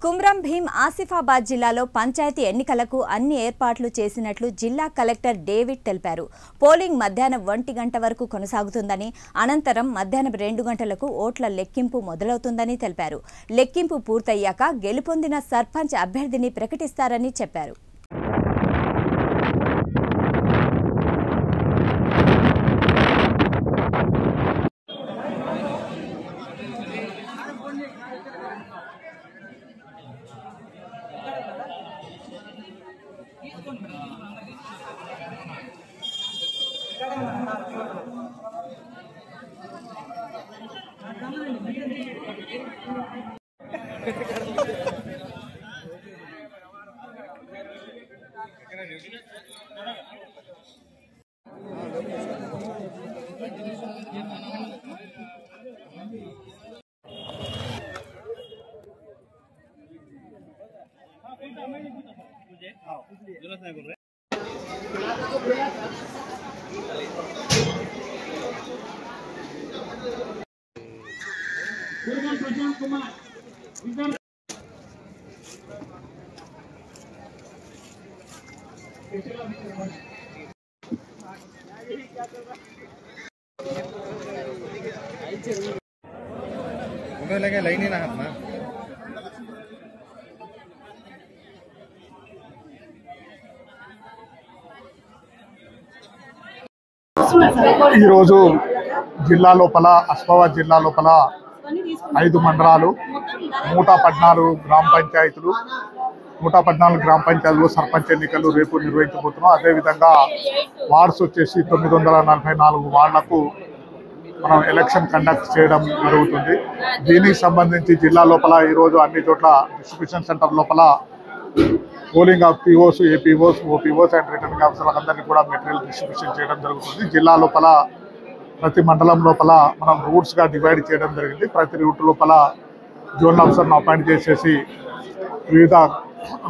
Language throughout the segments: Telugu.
కుమ్రం భీం ఆసిఫాబాద్ జిల్లాలో పంచాయతీ ఎన్నికలకు అన్ని ఏర్పాట్లు చేసినట్లు జిల్లా కలెక్టర్ డేవిడ్ తెలిపారు. పోలింగ్ మధ్యాహ్నం 1 గంట వరకు కొనసాగుతుందని, అనంతరం మధ్యాహ్నం 2 గంటలకు ఓట్ల లెక్కింపు మొదలవుతుందని తెలిపారు. లెక్కింపు పూర్తయ్యాక గెలుపొందిన సర్పంచ్ అభ్యర్థిని ప్రకటిస్తారని చెప్పారు. लगे लाइन ही ना हाथ ना ఈరోజు జిల్లా లోపల ఆసిఫాబాద్ జిల్లా లోపల 5 మండలాలు 114 గ్రామ పంచాయతీలు 114 గ్రామ పంచాయతీలు సర్పంచ్ ఎన్నికలు రేపు నిర్వహించబోతున్నాం. అదేవిధంగా వార్డ్స్ వచ్చేసి 944 వార్డులకు మనం ఎలక్షన్ కండక్ట్ చేయడం జరుగుతుంది. దీనికి సంబంధించి జిల్లా లోపల ఈరోజు అన్ని చోట్ల డిస్ట్రిబ్యూషన్ సెంటర్ లోపల polling of POs, APOs, OPOs and returning ఆఫీసర్లకు అందరినీ కూడా మెటీరియల్ డిస్ట్రిబ్యూషన్ చేయడం జరుగుతుంది. జిల్లా లోపల ప్రతి మండలం లోపల మనం రూట్స్గా డివైడ్ చేయడం జరిగింది. ప్రతి రూట్ లోపల జోనల్ ఆఫీసర్ను అపాయింట్ చేసేసి వివిధ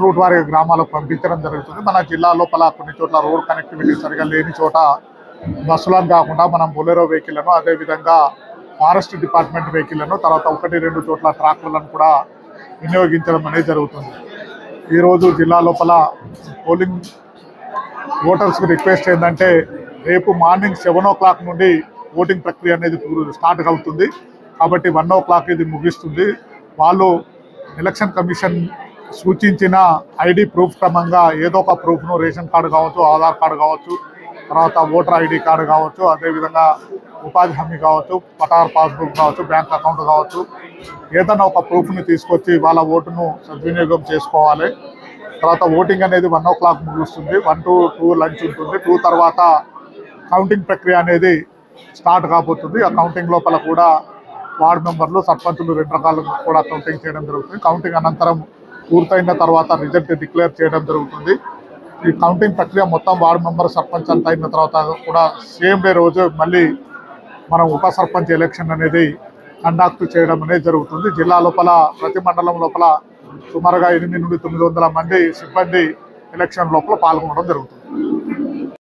రూట్ వారి గ్రామాలకు పంపించడం జరుగుతుంది. మన జిల్లా లోపల కొన్ని చోట్ల రోడ్ కనెక్టివిటీ సరిగా లేని చోట బస్సులను కాకుండా మనం బొలెరో వెహికల్లను, అదేవిధంగా ఫారెస్ట్ డిపార్ట్మెంట్ వెహికల్లను, తర్వాత 1-2 చోట్ల ట్రాక్టర్లను కూడా వినియోగించడం అనేది జరుగుతుంది. ఈరోజు జిల్లా లోపల పోలింగ్ ఓటర్స్కి రిక్వెస్ట్ ఏంటంటే రేపు మార్నింగ్ 7 o'clock నుండి ఓటింగ్ ప్రక్రియ అనేది స్టార్ట్ అవుతుంది. కాబట్టి 1 o'clock ఇది ముగిస్తుంది. వాళ్ళు ఎలక్షన్ కమిషన్ సూచించిన ఐడి ప్రూఫ్ క్రమంగా ఏదో ఒక ప్రూఫ్ను, రేషన్ కార్డు కావచ్చు, ఆధార్ కార్డు కావచ్చు, తర్వాత ఓటర్ ఐడి కార్డు కావచ్చు, అదేవిధంగా ఉపాధి హామీ కావచ్చు, పటార్ పాస్బుక్ కావచ్చు, బ్యాంక్ అకౌంట్ కావచ్చు, ఏదైనా ఒక ప్రూఫ్ని తీసుకొచ్చి వాళ్ళ ఓటును సద్వినియోగం చేసుకోవాలి. తర్వాత ఓటింగ్ అనేది 1 o'clock ముగుస్తుంది. 1 to 2 లంచ్ ఉంటుంది. 2 తర్వాత కౌంటింగ్ ప్రక్రియ అనేది స్టార్ట్ కాబోతుంది. ఆ కౌంటింగ్ లోపల కూడా వార్డు మెంబర్లు, సర్పంచులు 2 రకాలు కూడా కౌంటింగ్ చేయడం జరుగుతుంది. కౌంటింగ్ అనంతరం పూర్తయిన తర్వాత రిజల్ట్ డిక్లేర్ చేయడం జరుగుతుంది. ఈ కౌంటింగ్ ప్రక్రియ మొత్తం వార్డు మెంబర్, సర్పంచ్ అంతా అయిన తర్వాత కూడా సేమ్ డే రోజు మళ్ళీ మనం ఉప సర్పంచ్ ఎలక్షన్ అనేది కండక్ట్ చేయడం అనేది జరుగుతుంది. జిల్లా లోపల ప్రతి మండలం లోపల సుమారుగా 800 నుండి 900 మంది సిబ్బంది ఎలక్షన్ లోపల పాల్గొనడం జరుగుతుంది.